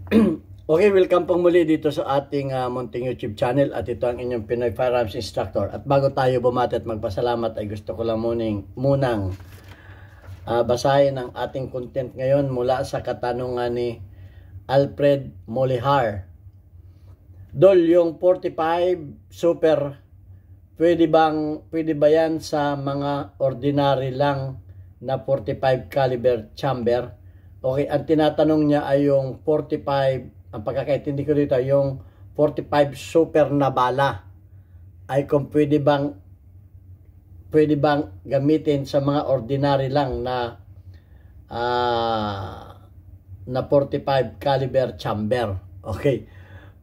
Okay, welcome pong muli dito sa ating munting YouTube channel at ito ang inyong Pinoy Firearms Instructor. At bago tayo bumati at magpasalamat ay gusto ko lang munang basahin ang ating content ngayon mula sa katanungan ni Alfred Molihar. Dol, yung 45 Super, pwede ba yan sa mga ordinary lang na 45 caliber chamber? Okay, ang tinatanong niya ay yung 45, ang pagkakaintindi ko dito, yung 45 super na bala ay kung pwede bang gamitin sa mga ordinary lang na 45 caliber chamber. Okay.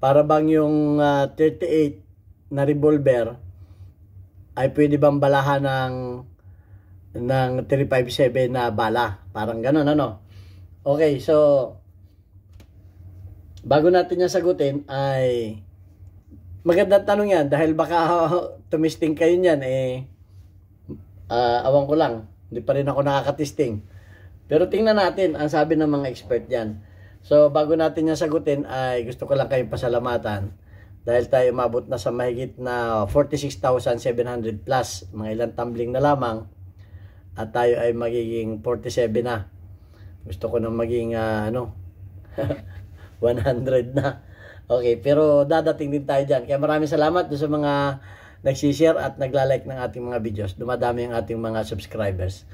Para bang yung 38 na revolver ay pwede bang balahan ng 357 na bala? Parang gano'n, ano? Okay, so bago natin yan sagutin ay magandang tanong yan dahil baka tumisting kayo niyan awan ko lang, hindi pa rin ako nakakatisting. Pero tingnan natin ang sabi ng mga expert diyan. So bago natin yan sagutin ay gusto ko lang kayong pasalamatan dahil tayo umabot na sa mahigit na 46,700 plus, mga ilang tumbling na lamang at tayo ay magiging 47 na. Gusto ko nang maging 100 na. Okay, pero dadating din tayo dyan. Kaya maraming salamat sa mga nagsishare at naglalike ng ating mga videos. Dumadami ang ating mga subscribers.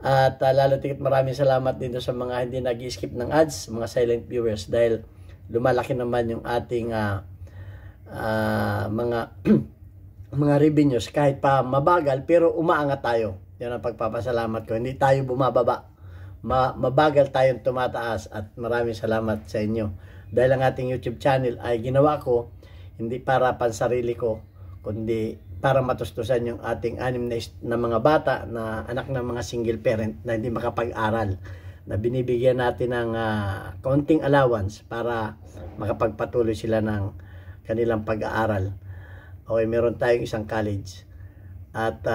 At lalo tigit maraming salamat din sa mga hindi nag-skip ng ads, mga silent viewers, dahil lumalaki naman yung ating mga mga revenues kahit pa mabagal pero umaangat tayo. Yan ang pagpapasalamat ko. Hindi tayo bumababa. Mabagal tayong tumataas at maraming salamat sa inyo. Dahil ang ating YouTube channel ay ginawa ko hindi para pansarili ko, kundi para matustusan yung ating na mga bata na anak ng mga single parent na hindi makapag-aral, na binibigyan natin ng kaunting allowance para makapagpatuloy sila ng kanilang pag-aaral. Okay, meron tayong isang college at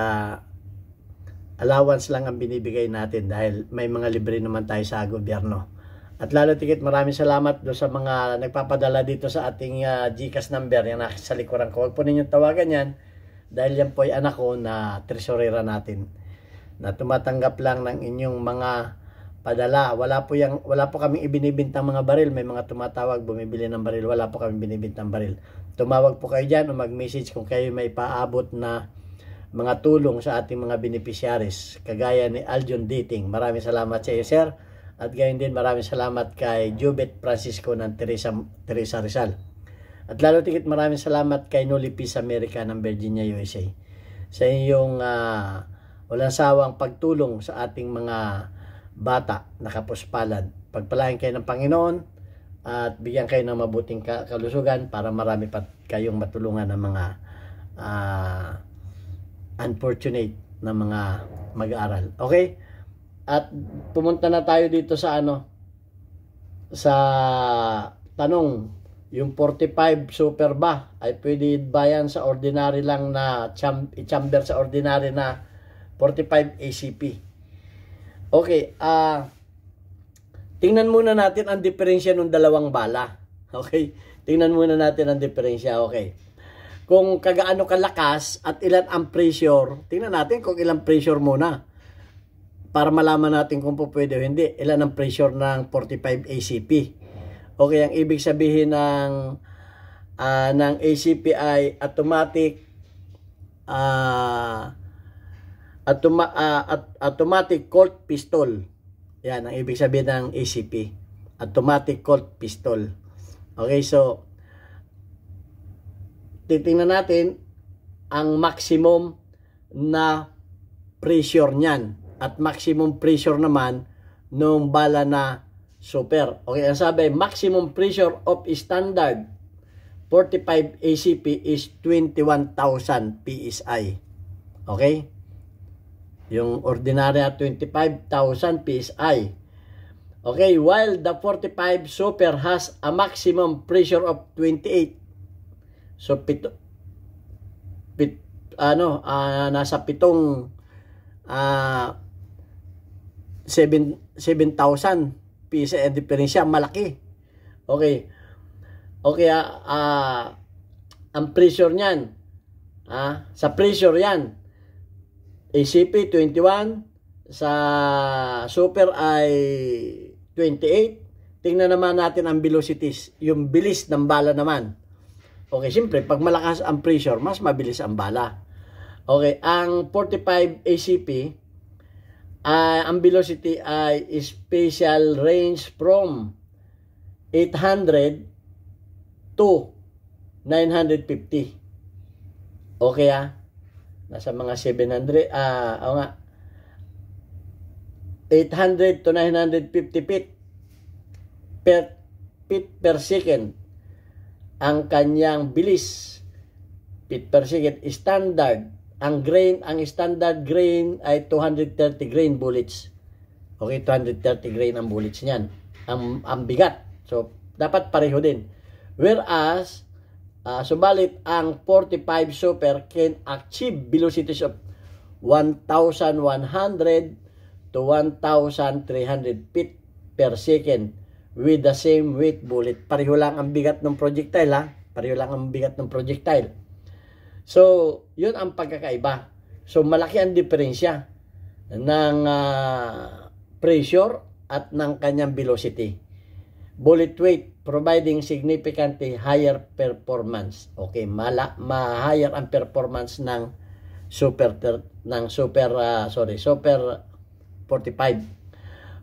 allowance lang ang binibigay natin dahil may mga libre naman tayo sa gobyerno. At lalo tigit maraming salamat do sa mga nagpapadala dito sa ating GCash number, yan sa likuran ko. Huwag po ninyong tawagan yan dahil yan po ay anak ko na tresorera natin na tumatanggap lang ng inyong mga padala. Wala po kaming ibinibintang mga baril. May mga tumatawag bumibili ng baril, wala po kaming binibintang baril. Tumawag po kayo dyan o mag-message kung kayo may paabot na mga tulong sa ating mga beneficiaries kagaya ni Aljon Dating. Maraming salamat sa iyo, sir. At gayon din maraming salamat kay Jubet Francisco ng Teresa Rizal. At lalo tigit maraming salamat kay Noli Peace America ng Virginia, USA sa iyong walang sawang pagtulong sa ating mga bata na kapuspalad. Pagpalain kayo ng Panginoon at bigyan kayo ng mabuting kalusugan para marami pa kayong matulungan ng mga unfortunate na mga mag-aaral. Okay? At pumunta na tayo dito sa sa tanong, yung 45 super ba ay pwede ba yan sa ordinary lang na chamber, sa ordinary na 45 ACP? Okay, tingnan muna natin ang diferensya ng dalawang bala. Okay? Tingnan muna natin ang diferensya. Okay. Kung kagaano kalakas at ilan ang pressure, tingnan natin kung ilang pressure muna. Para malaman natin kung po pwede o hindi. Ilan ang pressure ng 45 ACP. Okay, ang ibig sabihin ng ACP ay automatic Colt pistol. Yan ang ibig sabihin ng ACP. Automatic Colt pistol. Okay, so titingnan natin ang maximum na pressure niyan at maximum pressure naman ng bala na super. Okay, ang sabi, maximum pressure of standard 45 ACP is 21,000 PSI. Okay? Yung ordinary 25,000 PSI. Okay, while the 45 super has a maximum pressure of 28. So nasa 7,000 PSI ang diferensya, malaki. Okay. Okay, ang pressure niyan, sa pressure yan, ACP 21, sa super ay 28. Tingnan naman natin ang velocities, yung bilis ng bala naman. Okay, siyempre, pag malakas ang pressure, mas mabilis ang bala. Okay, ang 45 ACP, ang velocity ay special range from 800 to 950. Okay nasa mga 700, o nga, 800 to 950 feet per second ang kanyang bilis. Feet per second standard. Ang standard grain ay 230 grain bullets. Okay, 230 grain ang bullets niyan. Ang bigat. So dapat pareho din. Whereas subalit ang 45 super can achieve velocities of 1,100 to 1,300 feet per second with the same weight bullet. Pareho lang ang bigat ng projectile Pareho lang ang bigat ng projectile. So, yun ang pagkakaiba. So, malaki ang diferensya ng pressure at ng kanyang velocity. Bullet weight providing significantly higher performance. Okay, ma-higher ang performance ng super 45.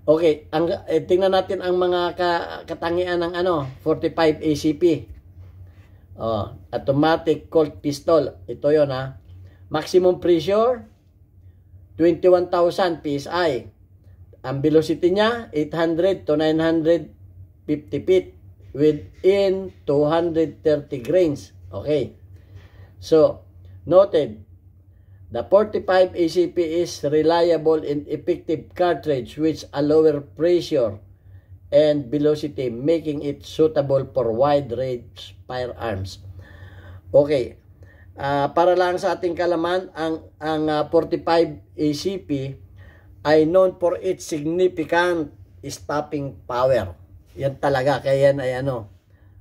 Okay, tingnan natin ang mga katangian ng 45 ACP. Automatic Colt pistol. Ito 'yon Maximum pressure 21,000 PSI. Ang velocity niya 800 to 950 feet within 230 grains. Okay. So, noted, the 45 ACP is reliable and effective cartridge which a lower pressure and velocity, making it suitable for wide range firearms. Okay. Para lang sa ating kalaman, ang 45 ACP ay known for its significant stopping power. Yan talaga, kaya yan ay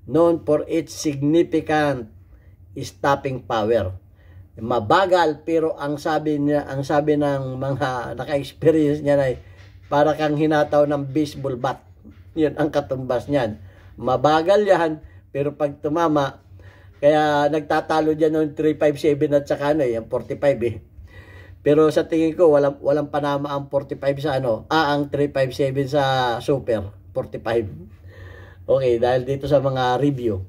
known for its significant stopping power. Mabagal, pero ang sabi ng mga naka-experience niyan ay para kang hinataw ng baseball bat. Yan ang katumbas niyan. Mabagal yan, pero pag tumama, kaya nagtatalo diyan ng 357 at saka yung 45 Pero sa tingin ko walang panama ang 45 sa ang 357 sa super 45. Okay, dahil dito sa mga review.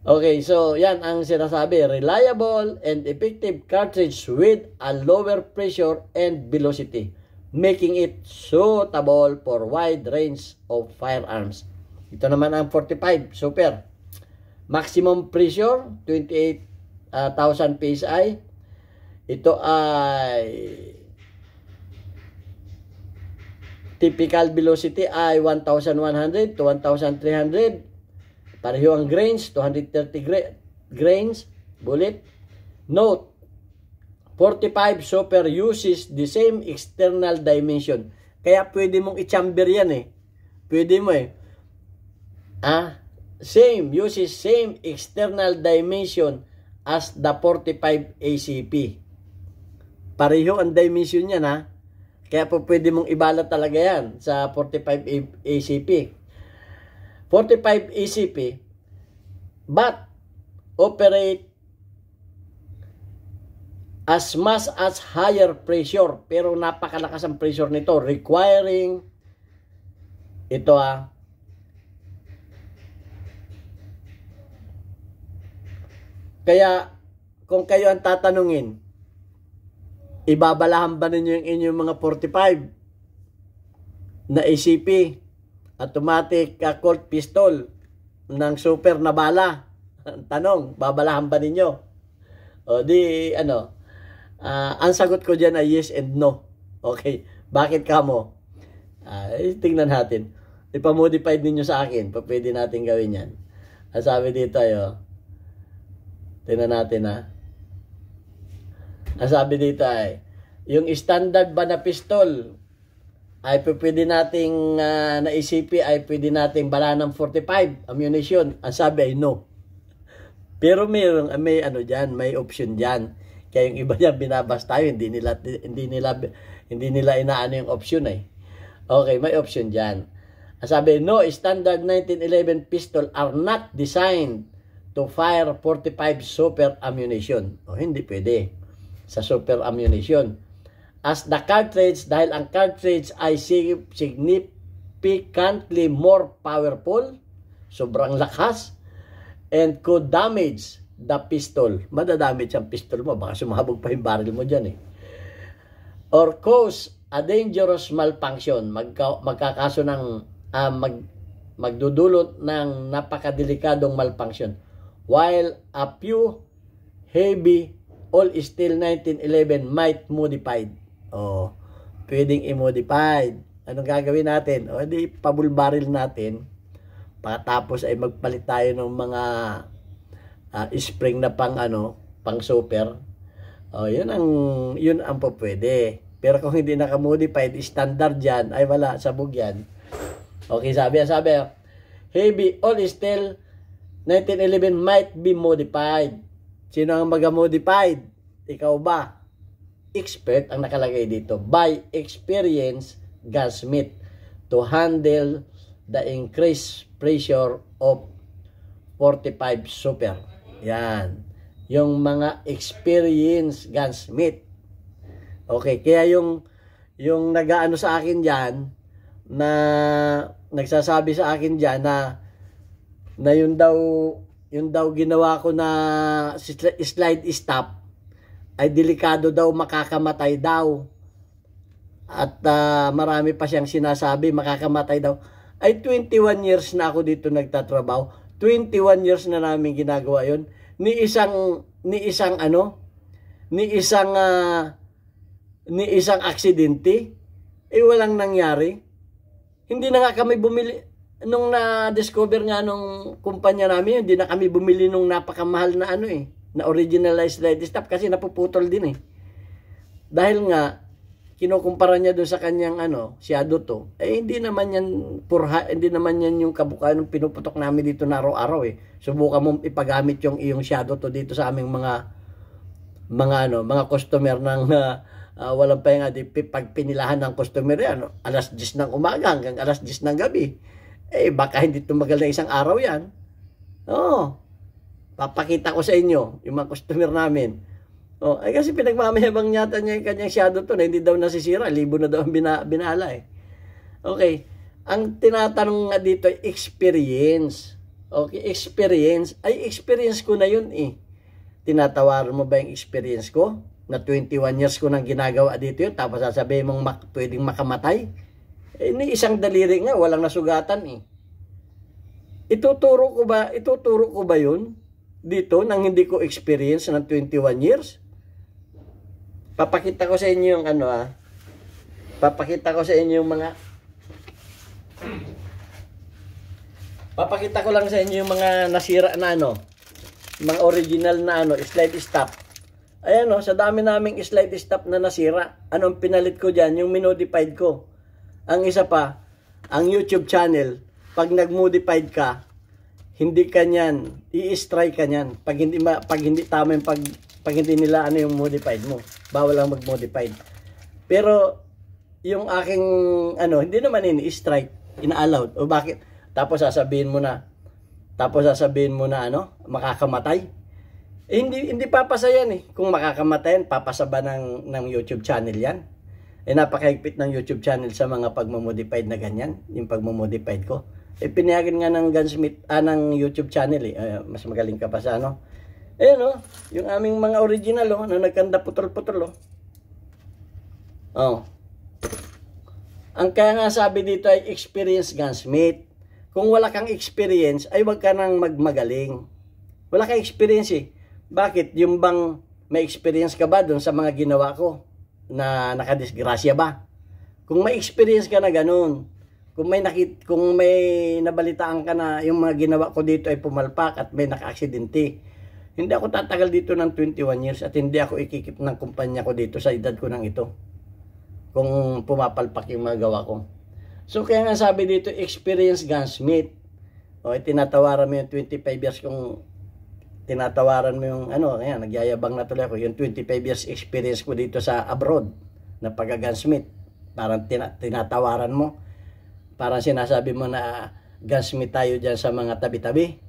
Okay, so yan ang sinasabi, reliable and effective cartridge with a lower pressure and velocity, making it suitable for wide range of firearms. Ito naman ang 45 super. Maximum pressure 28,000 PSI. Ito ay typical velocity ay 1,100 to 1,300. Pareho ang grains, 230 grains bullet. Note, 45 super uses the same external dimension. Kaya pwede mong i-chamber yan Pwede mo uses same external dimension as the 45 ACP. Pareho ang dimension niyan Kaya po pwede mong ibalot talaga yan sa 45 ACP. 45 ACP but operate as much as higher pressure, pero napakalakas ang pressure nito, requiring ito kaya kung kayo ang tatanungin, ibabalahan ba ninyo yung inyong mga 45 na ACP automatic Colt pistol ng super na bala? Tanong, babalahan ba ninyo? O di ang sagot ko dyan ay yes and no. Okay, bakit kamo? Tingnan natin. Ipamodify ninyo sa akin, pwede natin gawin yan. Ang sabi dito tingnan natin Ang sabi dito ay yung standard ba na pistol ay pwede nating naisipi ay pwede nating bala ng 45 ammunition. Ang sabi ay no. Pero may ano diyan, may option diyan. Kaya yung iba niya binabas tayo, hindi nila inaano yung option eh. Okay, may option diyan. Ang sabi, no, standard 1911 pistol are not designed to fire 45 super ammunition. O hindi pwede sa super ammunition. As the cartridge, dahil ang cartridge ay significantly more powerful, sobrang lakas, and could damage the pistol. Madadamage ang pistol mo, baka sumabog pa yung barrel mo dyan eh. Or cause a dangerous malfunction, magkakaso ng, magdudulot ng napakadelikadong malfunction. While a few heavy all-steel 1911 might modified. O, pwedeng i-modified. Anong gagawin natin? O, di pabulbaril natin. Pagkatapos ay magpalit tayo ng mga spring na pang super. O, yun ang pwede. Pero kung hindi naka-modified, standard yan, ay wala, sabog yan. Okay, sabi, heavy all-steel 1911 might be modified. Sino ang mag-modified? Ikaw ba? Expert ang nakalagay dito. By experience, gunsmith to handle the increased pressure of 45 super. Yan. Yung mga experience gunsmith. Okay, kaya yung nag-aano sa akin diyan na nagsasabi sa akin diyan na yun daw ginawa ko na slide stop ay delikado daw, makakamatay daw. At marami pa siyang sinasabi, makakamatay daw. Ay 21 years na ako dito nagtatrabaho. 21 years na namin ginagawa yun. Ni isang aksidente, walang nangyari. Hindi na nga kami bumili, nung na-discover nga nung kumpanya namin, hindi na kami bumili nung napakamahal na na originalized slide stop kasi napuputol din eh. Dahil nga, kinukumpara niya doon sa kanyang Shadow to, hindi naman yan yung kabukayan ng pinuputok namin dito na araw-araw eh. Subukan mo ipagamit yung iyong Shadow to dito sa aming mga customer ng walang pahinga. Pag pinilahan ng customer yan, alas 10 ng umaga hanggang alas 10 ng gabi, baka hindi tumagal na isang araw yan. Papakita ko sa inyo yung mga customer namin. Kasi pinagmamayabang yata niya yung kanyang Shadow to na hindi daw nasisira. Libo na daw ang binala eh. Okay. Ang tinatanong nga dito ay experience. Okay, experience. Ay, experience ko na yun eh. Tinatawaran mo ba yung experience ko? Na 21 years ko nang ginagawa dito yun. Tapos sasabihin mong pwedeng makamatay. Ni isang daliri nga, walang nasugatan eh. Ituturo ko ba yun? Dito, nang hindi ko experience ng 21 years. Papakita ko sa inyo yung Papakita ko sa inyo yung Papakita ko lang sa inyo yung mga nasira na mga original na slide stop. Ayan sa dami naming slide stop na nasira. Anong pinalit ko dyan? Yung minodified ko. Ang isa pa, ang YouTube channel, pag nag-modified ka, hindi ka niyan, i-strike ka niyan. Pag hindi tama yung pag hindi nila yung modified mo. Bawal lang mag-modified. Pero yung aking hindi naman i-strike, ina-allowed. O bakit? Tapos sasabihin mo na makakamatay. Hindi papasa yan eh. Kung makakamatay, papasa ba ng YouTube channel yan? Napakahigpit ng YouTube channel sa mga pagmamodified na ganyan. Yung pagmamodified ko. Pinayagan nga ng gunsmith, ng YouTube channel eh. Mas magaling ka pa sa Ayan yung aming mga original na nagkanda putol-putol Ang kaya nga sabi dito ay experience gunsmith. Kung wala kang experience, ay wag ka nang magmagaling. Wala kang experience eh. Bakit? Yung bang may experience ka ba doon sa mga ginawa ko na nakadisgrasya ba? Kung may experience ka na ganun, kung may nabalitaan ka na yung mga ginawa ko dito ay pumalpak at may naka-aksidente, hindi ako tatagal dito ng 21 years at hindi ako ikikip ng kumpanya ko dito sa edad ko ng ito. kung pumapalpak yung mga gawa ko. So kaya nga sabi dito, experience gunsmith. O tinatawaran mo yung 25 years kung tinatawaran mo yung ayan, nagyayabang na tuloy ako, yung 25 years experience ko dito sa abroad na pagka-gunsmith. Parang tinatawaran mo. Parang sinasabi mo na gunsmith tayo dyan sa mga tabi-tabi.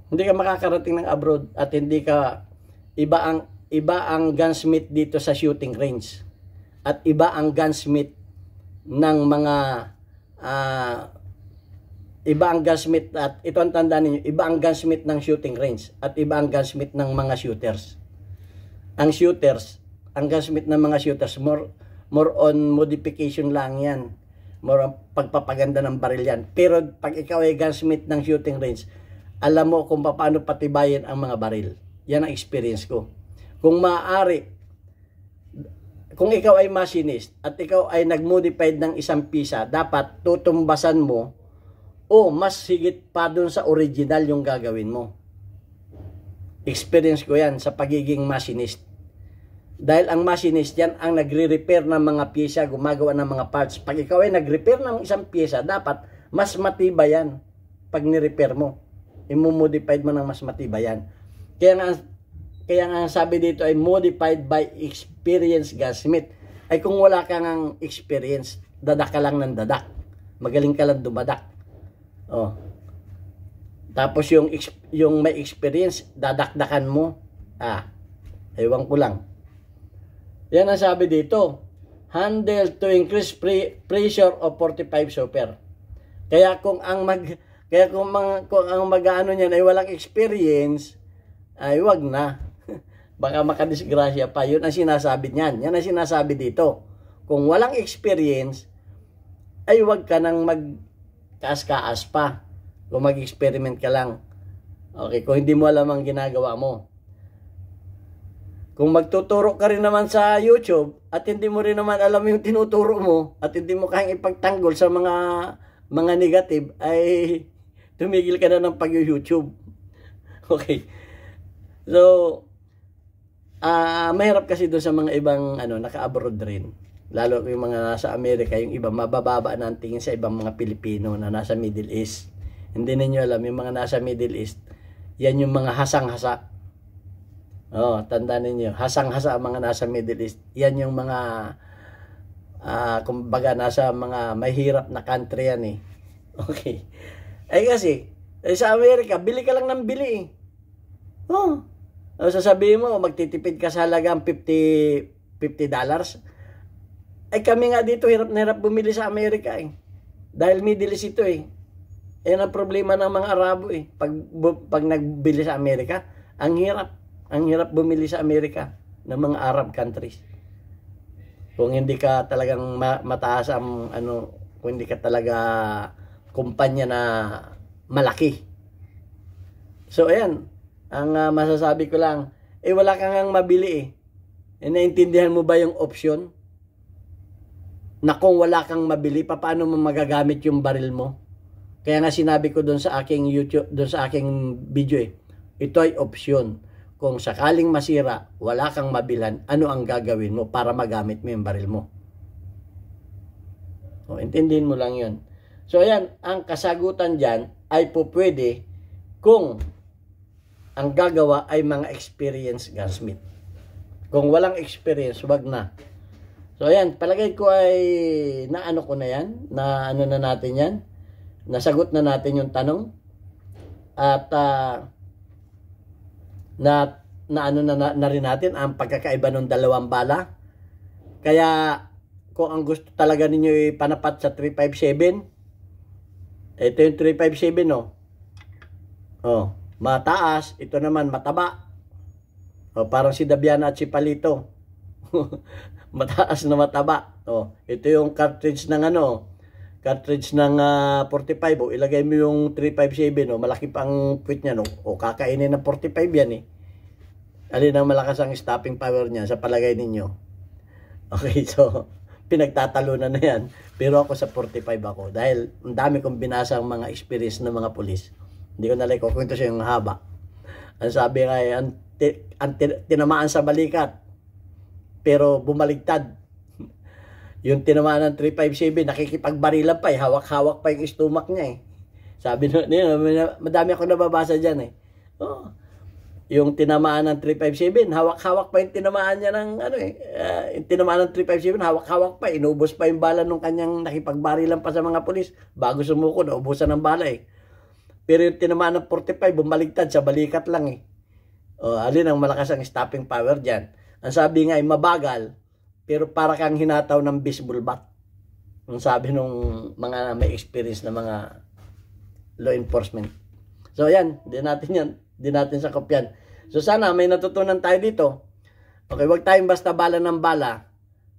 Hindi ka makakarating ng abroad at hindi ka iba ang gunsmith dito sa shooting range. At iba ang gunsmith ng mga iba ang gunsmith, at ito ang tandaan ninyo, iba ang gunsmith ng shooting range at iba ang gunsmith ng mga shooters. Ang gunsmith ng mga shooters, more on modification lang yan. More on pagpapaganda ng baril yan. Pero pag ikaw ay gunsmith ng shooting range, alam mo kung paano patibayin ang mga baril. Yan ang experience ko. Kung maaari, kung ikaw ay machinist at ikaw ay nag-modified ng isang pisa, dapat tutumbasan mo o mas higit pa dun sa original yung gagawin mo. Experience ko yan sa pagiging machinist. Dahil ang machinist yan ang nagre-repair ng mga pyesa, gumagawa ng mga parts. Pag ikaw ay nag-repair ng isang pyesa, dapat mas matibay yan pag ni-repair mo. Imumodified mo ng mas matibay yan. Kaya nga sabi dito ay modified by experienced gunsmith. Ay kung wala ka ng experience, dadak ka lang ng dadak. Magaling ka lang dumadak. Oh. Tapos yung may experience, dadakdakan mo. Ewan ko lang. Yan ang sabi dito. Handle to increase pressure of 45 super. Kaya kung ang mag-ano niyan ay walang experience, ay wag na. Baka makadisgrasya pa. Yun ang sinasabi niyan. Yan ang sinasabi dito. Kung walang experience, ay wag ka nang magkaas-kaas pa. Kung mag-experiment ka lang. Okay, kung hindi mo alam ang ginagawa mo. Kung magtuturo ka rin naman sa YouTube at hindi mo rin naman alam yung tinuturo mo at hindi mo kayang ipagtanggol sa mga negative, ay tumigil ka na ng pag-YouTube. Okay. So, mahirap kasi doon sa mga ibang naka-abroad rin. Lalo yung mga nasa Amerika, yung iba mabababa na ang tingin sa ibang mga Pilipino na nasa Middle East. Hindi ninyo alam, yung mga nasa Middle East, yan yung mga hasang-hasa. Tandaan ninyo, hasang-hasa ang mga nasa Middle East. Yan yung mga kumbaga nasa mga mahirap na country yan eh. Okay. Kasi sa Amerika, bili ka lang ng bili eh. Sasabihin mo, magtitipid ka sa halagang $50. Ay kami nga dito, hirap na hirap bumili sa Amerika eh. Dahil Middle East ito eh. Yan ang problema ng mga Arabo eh. Pag nagbili sa Amerika, ang hirap bumili sa Amerika ng mga Arab countries. Kung hindi ka talagang mataas ang kung hindi ka talaga kumpanya na malaki. So ayan, ang masasabi ko lang, wala kang ngang mabili eh. Naintindihan mo ba yung option? Na kung wala kang mabili, paano mo magagamit yung baril mo? Kaya nga sinabi ko doon sa aking YouTube, doon sa aking video eh. Ito ay option. Kung sakaling masira, wala kang mabilan, ano ang gagawin mo para magamit mo yung baril mo? Intindihin mo lang yun. So ayan, ang kasagutan dyan ay pwede kung ang gagawa ay mga experienced gunsmith. Kung walang experience, wag na. So ayan, palagay ko ay naano ko na yan, na na natin yan, nasagot na natin yung tanong. At na rin natin ang pagkakaiba ng dalawang bala. Kaya kung ang gusto talaga ninyo ipanapat sa 357, ito yung 357 mataas, ito naman mataba. Parang si Dabiana at si Palito. Mataas na mataba. Ito yung cartridge ng cartridge ng 45. Ilagay mo yung 357, malaki pang puwit niya, kakainin ng 45 yan eh. Alin ang malakas ang stopping power niya sa palagay ninyo? Okay, so pinagtatalunan na yan. Pero ako sa 45 ako dahil ang dami kong binasa ang mga experience ng mga pulis. Hindi ko na kwento siya yung haba. Ang sabi nga tinamaan sa balikat pero bumaligtad. Yung tinamaan ng 357, nakikipagbarilan pa eh. Hawak-hawak pa yung stomach niya eh. Sabi nyo, madami ako nababasa dyan eh. Oh, yung tinamaan ng 357, hawak-hawak pa yung tinamaan niya ng ano eh. Yung tinamaan ng 357, hawak-hawak pa. Inubos pa yung bala nung kanyang nakipagbarilan pa sa mga pulis. Bago sumuko, naubusan ng bala eh. Pero yung tinamaan ng 45, bumaligtad sa balikat lang eh. O, alin ang malakas ang stopping power dyan. Ang sabi nga ay mabagal, pero para kang hinataw ng baseball bat. Ang sabi nung mga may experience na mga law enforcement. So yan, di natin sakop yan. So sana may natutunan tayo dito. Okay, wag tayong basta bala ng bala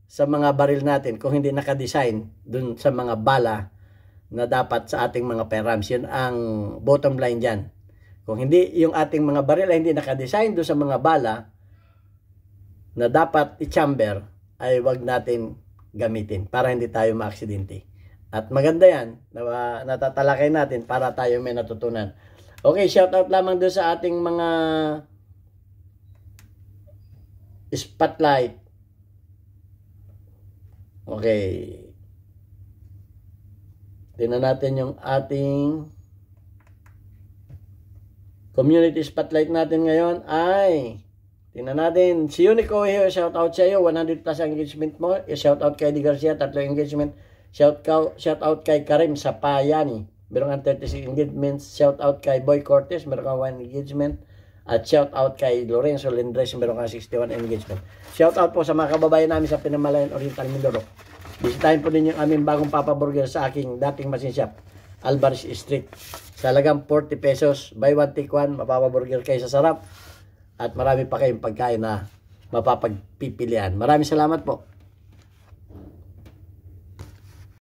sa mga baril natin kung hindi nakadesign dun sa mga bala na dapat sa ating mga firearms. Yun ang bottom line dyan. Kung hindi yung ating mga baril ay hindi nakadesign dun sa mga bala na dapat i-chamber, ay wag natin gamitin para hindi tayo maaksidente. At maganda yan, natatalakay natin para tayo may natutunan. Okay, shout out lamang doon sa ating mga spotlight. Okay. Tingnan natin yung ating community spotlight natin ngayon ay tingnan natin, si Unico here, shout out sa iyo, 100 plus engagement mo. Shout out kay Di Garcia, 3 engagement. Shout out kay Karim Sapayani, meron kang 36 engagements. Shout out kay Boy Cortez, meron kang 1 engagement. At shout out kay Lorenzo Lindres, meron kang 61 engagement. Shout out po sa mga kababayan namin sa Pinamalayan Oriental Mindoro. Bisitahin po ninyo yung aming bagong Papa Burger sa aking dating machine shop, Alvarez Street. Sa halagang 40 pesos, buy one take one, Papa Burger kayo sa sarap. At marami pa kayong pagkain na mapapagpipilian. Maraming salamat po.